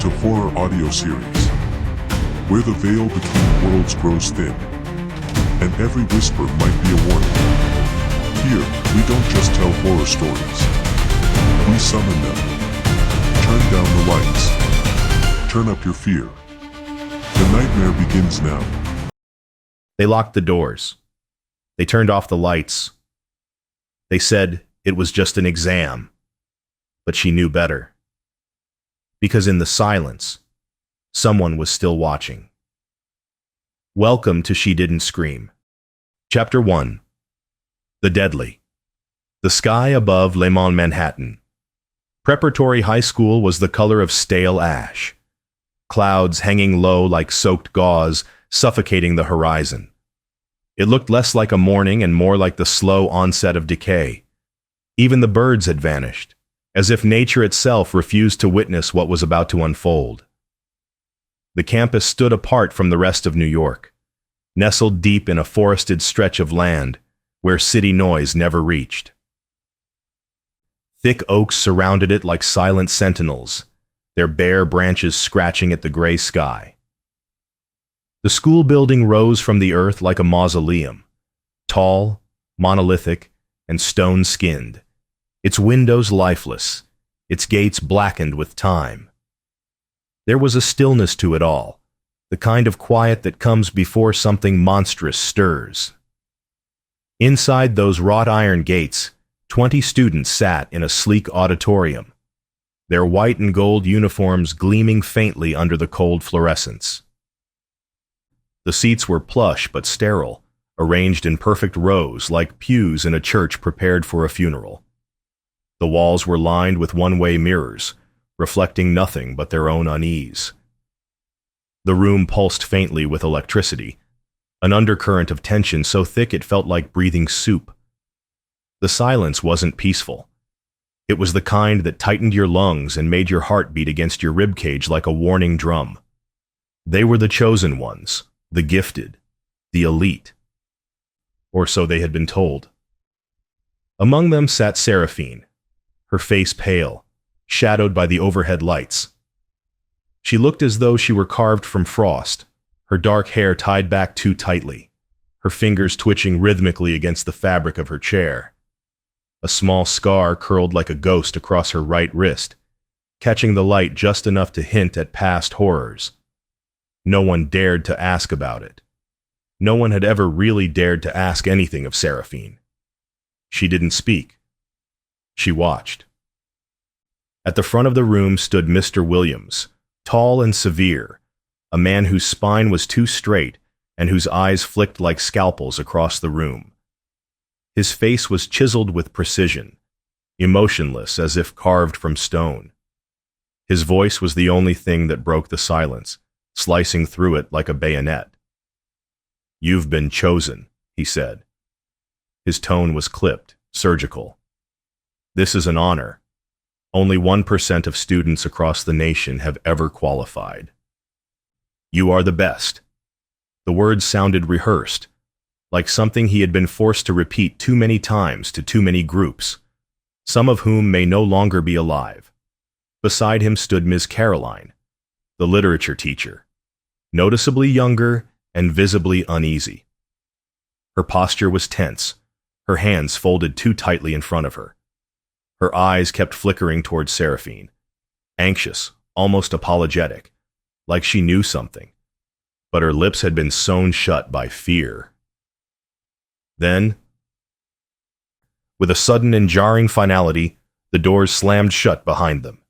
to horror audio series, where the veil between worlds grows thin, and every whisper might be a warning. Here, we don't just tell horror stories. We summon them. Turn down the lights. Turn up your fear. The nightmare begins now. They locked the doors. They turned off the lights. They said it was just an exam. But she knew better. Because in the silence, someone was still watching. Welcome to She Didn't Scream. Chapter 1. The Deadly. The sky above Lemont, Manhattan. Preparatory high school was the color of stale ash. Clouds hanging low like soaked gauze, suffocating the horizon. It looked less like a morning and more like the slow onset of decay. Even the birds had vanished, as if nature itself refused to witness what was about to unfold. The campus stood apart from the rest of New York, nestled deep in a forested stretch of land where city noise never reached. Thick oaks surrounded it like silent sentinels, their bare branches scratching at the gray sky. The school building rose from the earth like a mausoleum, tall, monolithic, and stone-skinned, its windows lifeless, its gates blackened with time. There was a stillness to it all, the kind of quiet that comes before something monstrous stirs. Inside those wrought iron gates, 20 students sat in a sleek auditorium, their white and gold uniforms gleaming faintly under the cold fluorescence. The seats were plush but sterile, arranged in perfect rows like pews in a church prepared for a funeral. The walls were lined with one-way mirrors, reflecting nothing but their own unease. The room pulsed faintly with electricity, an undercurrent of tension so thick it felt like breathing soup. The silence wasn't peaceful. It was the kind that tightened your lungs and made your heart beat against your ribcage like a warning drum. They were the chosen ones, the gifted, the elite. Or so they had been told. Among them sat Seraphine, her face pale, shadowed by the overhead lights. She looked as though she were carved from frost, her dark hair tied back too tightly, her fingers twitching rhythmically against the fabric of her chair. A small scar curled like a ghost across her right wrist, catching the light just enough to hint at past horrors. No one dared to ask about it. No one had ever really dared to ask anything of Seraphine. She didn't speak. She watched. At the front of the room stood Mr. Williams, tall and severe, a man whose spine was too straight and whose eyes flicked like scalpels across the room. His face was chiseled with precision, emotionless as if carved from stone. His voice was the only thing that broke the silence, slicing through it like a bayonet. "You've been chosen," he said. His tone was clipped, surgical. "This is an honor. Only 1% of students across the nation have ever qualified. You are the best." The words sounded rehearsed, like something he had been forced to repeat too many times to too many groups, some of whom may no longer be alive. Beside him stood Ms. Caroline, the literature teacher, noticeably younger and visibly uneasy. Her posture was tense, her hands folded too tightly in front of her. Her eyes kept flickering towards Seraphine, anxious, almost apologetic, like she knew something, but her lips had been sewn shut by fear. Then, with a sudden and jarring finality, the doors slammed shut behind them.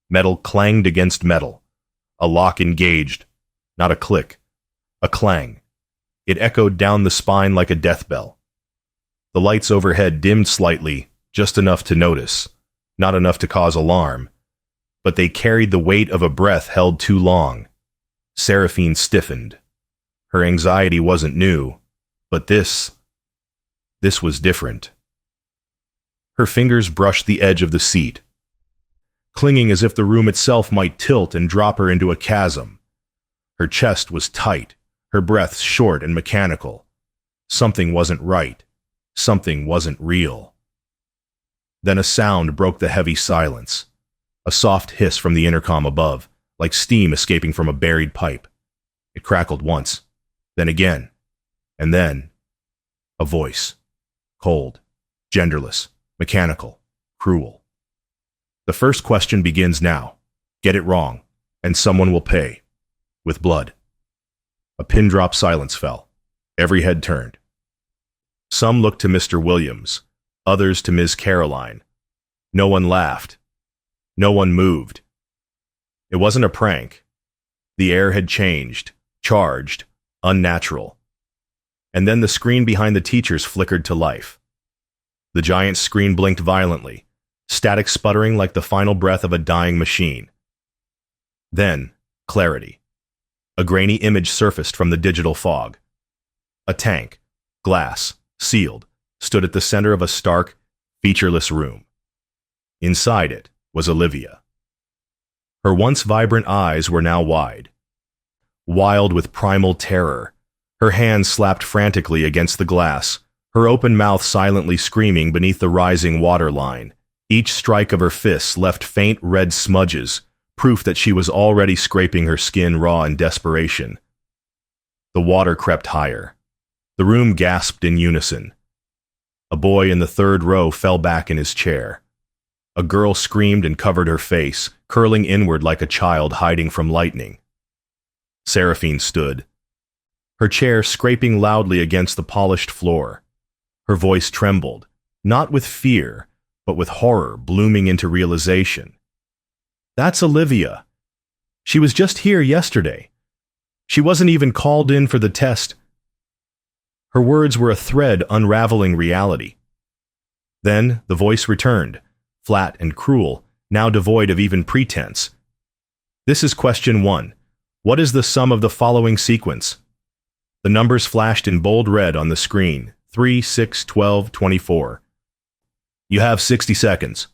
Metal clanged against metal. A lock engaged. Not a click. A clang. It echoed down the spine like a death bell. The lights overhead dimmed slightly, just enough to notice, not enough to cause alarm, but they carried the weight of a breath held too long. Seraphine stiffened. Her anxiety wasn't new, but this was different. Her fingers brushed the edge of the seat, clinging as if the room itself might tilt and drop her into a chasm. Her chest was tight, her breath short and mechanical. Something wasn't right. Something wasn't real. Then a sound broke the heavy silence, a soft hiss from the intercom above, like steam escaping from a buried pipe. It crackled once, then again, and then a voice. Cold, genderless, mechanical, cruel. The first question begins now. Get it wrong, and someone will pay. With blood. A pin-drop silence fell. Every head turned. Some looked to Mr. Williams, others to Ms. Caroline. No one laughed. No one moved. It wasn't a prank. The air had changed, charged, unnatural. And then the screen behind the teachers flickered to life. The giant screen blinked violently, static sputtering like the final breath of a dying machine. Then, clarity. A grainy image surfaced from the digital fog. A tank, glass, sealed, stood at the center of a stark, featureless room. Inside it was Olivia. Her once vibrant eyes were now wide. Wild with primal terror, her hands slapped frantically against the glass, her open mouth silently screaming beneath the rising water line. Each strike of her fists left faint red smudges, proof that she was already scraping her skin raw in desperation. The water crept higher. The room gasped in unison. A boy in the third row fell back in his chair. A girl screamed and covered her face, curling inward like a child hiding from lightning. Seraphine stood, her chair scraping loudly against the polished floor. Her voice trembled, not with fear, but with horror blooming into realization. That's Olivia. She was just here yesterday. She wasn't even called in for the test. Her words were a thread unraveling reality. Then the voice returned, flat and cruel, now devoid of even pretense. This is question 1. What is the sum of the following sequence? The numbers flashed in bold red on the screen. 3, 6, 12, 24. You have 60 seconds.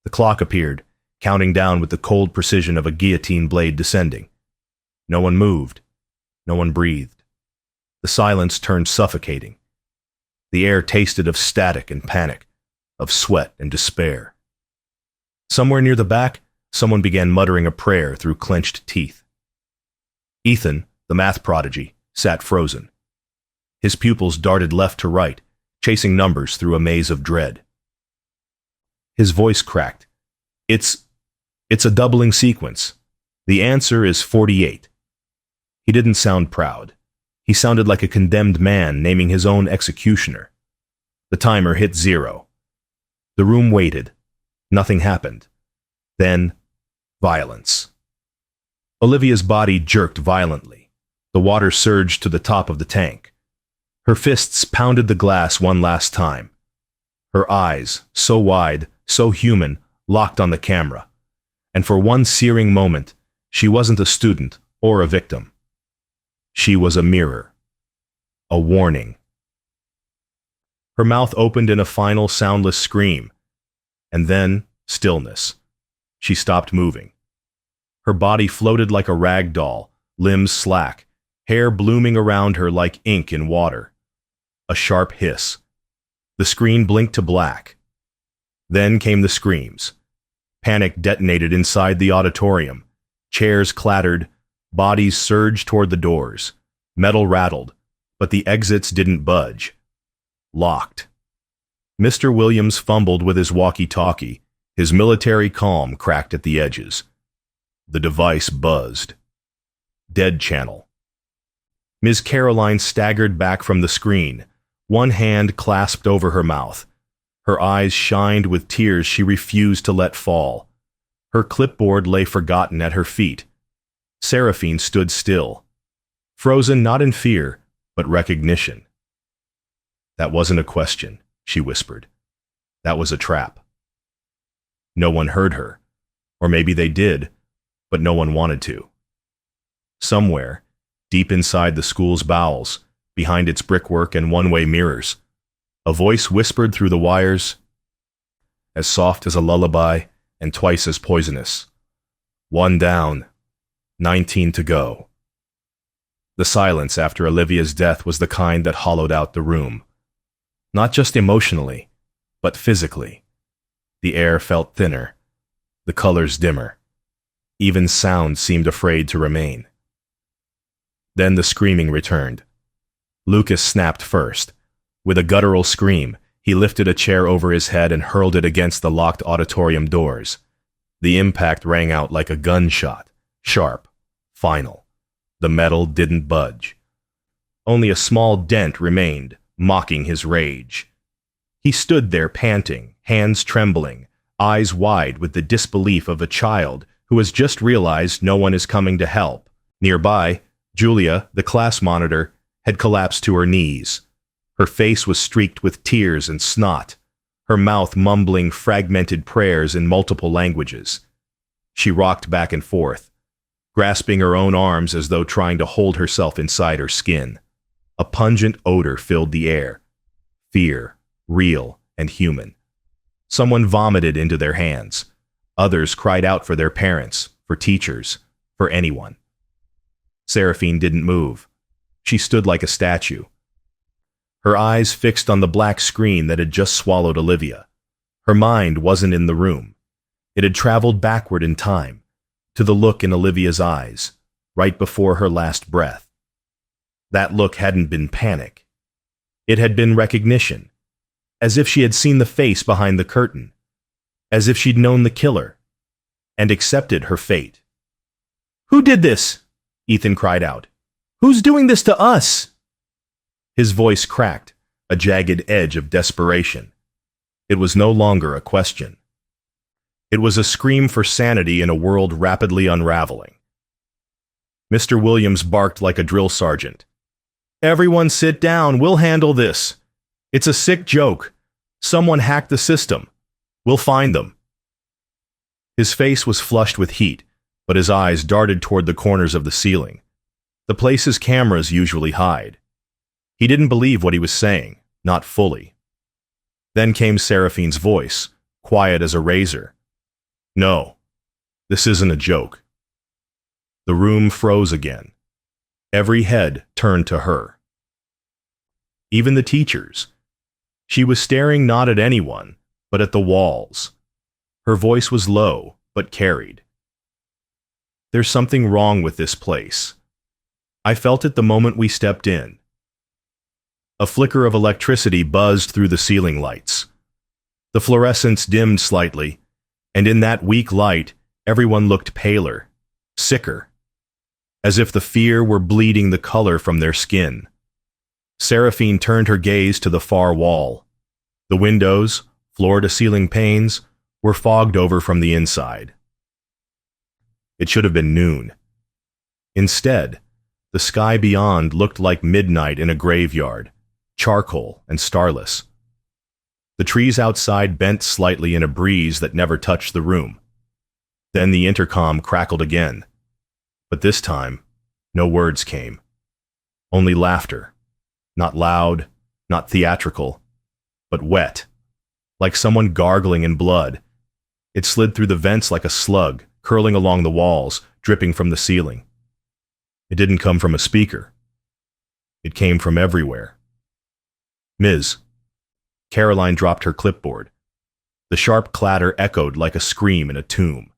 The clock appeared, counting down with the cold precision of a guillotine blade descending. No one moved. No one breathed. The silence turned suffocating. The air tasted of static and panic, of sweat and despair. Somewhere near the back, someone began muttering a prayer through clenched teeth. Ethan, the math prodigy, sat frozen. His pupils darted left to right, chasing numbers through a maze of dread. His voice cracked. It's a doubling sequence. The answer is 48. He didn't sound proud. He sounded like a condemned man naming his own executioner. The timer hit 0. The room waited. Nothing happened. Then, violence. Olivia's body jerked violently. The water surged to the top of the tank. Her fists pounded the glass one last time. Her eyes, so wide, so human, locked on the camera. And for one searing moment, she wasn't a student or a victim. She was a mirror. A warning. Her mouth opened in a final soundless scream. And then, stillness. She stopped moving. Her body floated like a rag doll, limbs slack, hair blooming around her like ink in water. A sharp hiss. The screen blinked to black. Then came the screams. Panic detonated inside the auditorium. Chairs clattered, bodies surged toward the doors. Metal rattled, but the exits didn't budge. Locked. Mr. Williams fumbled with his walkie-talkie. His military calm cracked at the edges. The device buzzed. Dead channel. Ms. Caroline staggered back from the screen, one hand clasped over her mouth. Her eyes shined with tears she refused to let fall. Her clipboard lay forgotten at her feet. Seraphine stood still, frozen not in fear, but recognition. That wasn't a question, she whispered. That was a trap. No one heard her, or maybe they did, but no one wanted to. Somewhere, deep inside the school's bowels, behind its brickwork and one-way mirrors, a voice whispered through the wires, as soft as a lullaby and twice as poisonous. 1 down, 19 to go. The silence after Olivia's death was the kind that hollowed out the room. Not just emotionally, but physically. The air felt thinner, the colors dimmer. Even sound seemed afraid to remain. Then the screaming returned. Lucas snapped first. With a guttural scream, he lifted a chair over his head and hurled it against the locked auditorium doors. The impact rang out like a gunshot, sharp, final. The metal didn't budge. Only a small dent remained, mocking his rage. He stood there panting, hands trembling, eyes wide with the disbelief of a child who has just realized no one is coming to help. Nearby, Julia, the class monitor, had collapsed to her knees. Her face was streaked with tears and snot, her mouth mumbling fragmented prayers in multiple languages. She rocked back and forth, grasping her own arms as though trying to hold herself inside her skin. A pungent odor filled the air. Fear, real and human. Someone vomited into their hands. Others cried out for their parents, for teachers, for anyone. Seraphine didn't move. She stood like a statue. Her eyes fixed on the black screen that had just swallowed Olivia. Her mind wasn't in the room. It had traveled backward in time, to the look in Olivia's eyes, right before her last breath. That look hadn't been panic. It had been recognition, as if she had seen the face behind the curtain, as if she'd known the killer, and accepted her fate. "Who did this?" Ethan cried out. "Who's doing this to us?" His voice cracked, a jagged edge of desperation. It was no longer a question. It was a scream for sanity in a world rapidly unraveling. Mr. Williams barked like a drill sergeant. "Everyone sit down, we'll handle this. It's a sick joke. Someone hacked the system. We'll find them." His face was flushed with heat, but his eyes darted toward the corners of the ceiling, the places cameras usually hide. He didn't believe what he was saying, not fully. Then came Seraphine's voice, quiet as a razor. "No, this isn't a joke." The room froze again. Every head turned to her. Even the teachers. She was staring not at anyone, but at the walls. Her voice was low, but carried. "There's something wrong with this place. I felt it the moment we stepped in." A flicker of electricity buzzed through the ceiling lights. The fluorescence dimmed slightly, and in that weak light, everyone looked paler, sicker, as if the fear were bleeding the color from their skin. Seraphine turned her gaze to the far wall. The windows, floor-to-ceiling panes, were fogged over from the inside. It should have been noon. Instead, the sky beyond looked like midnight in a graveyard, charcoal and starless. The trees outside bent slightly in a breeze that never touched the room. Then the intercom crackled again. But this time, no words came. Only laughter. Not loud, not theatrical, but wet, like someone gargling in blood. It slid through the vents like a slug, curling along the walls, dripping from the ceiling. It didn't come from a speaker. It came from everywhere. "Ms." Caroline dropped her clipboard. The sharp clatter echoed like a scream in a tomb.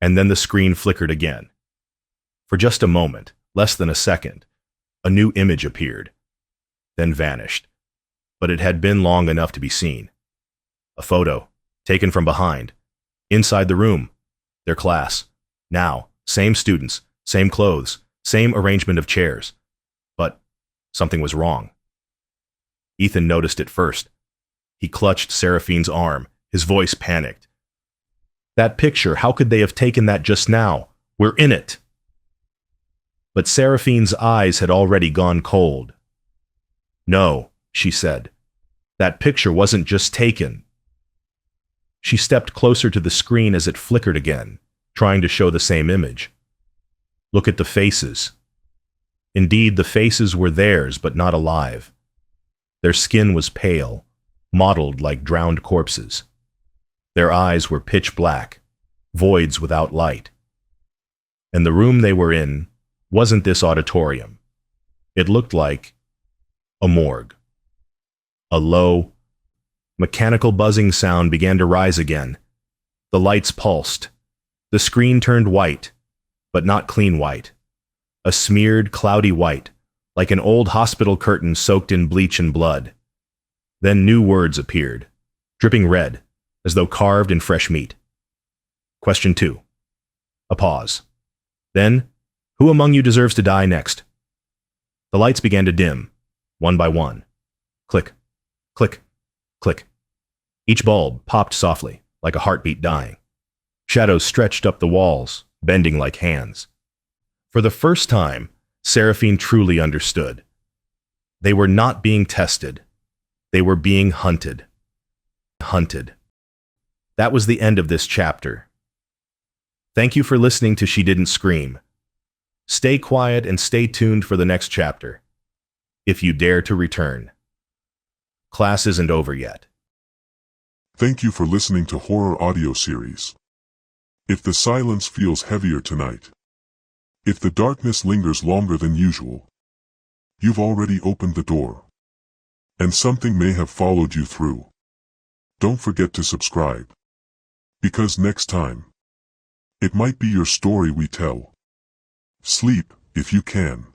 And then the screen flickered again. For just a moment, less than a second, a new image appeared, then vanished. But it had been long enough to be seen. A photo, taken from behind. Inside the room, their class. Now, same students, same clothes, same arrangement of chairs. But something was wrong. Ethan noticed it first. He clutched Seraphine's arm, his voice panicked. "That picture, how could they have taken that just now? We're in it." But Seraphine's eyes had already gone cold. "No," she said. "That picture wasn't just taken." She stepped closer to the screen as it flickered again, trying to show the same image. "Look at the faces." Indeed, the faces were theirs, but not alive. Their skin was pale, mottled like drowned corpses. Their eyes were pitch black, voids without light. And the room they were in wasn't this auditorium. It looked like a morgue. A low, mechanical buzzing sound began to rise again. The lights pulsed. The screen turned white, but not clean white. A smeared, cloudy white, like an old hospital curtain soaked in bleach and blood. Then new words appeared, dripping red, as though carved in fresh meat. Question 2. A pause. Then, who among you deserves to die next? The lights began to dim, one by one. Click, click, click. Each bulb popped softly, like a heartbeat dying. Shadows stretched up the walls, bending like hands. For the first time, Seraphine truly understood. They were not being tested. They were being hunted. Hunted. That was the end of this chapter. Thank you for listening to She Didn't Scream. Stay quiet and stay tuned for the next chapter, if you dare to return. Class isn't over yet. Thank you for listening to Horror Audio Series. If the silence feels heavier tonight, if the darkness lingers longer than usual, you've already opened the door, and something may have followed you through. Don't forget to subscribe, because next time, it might be your story we tell. Sleep, if you can.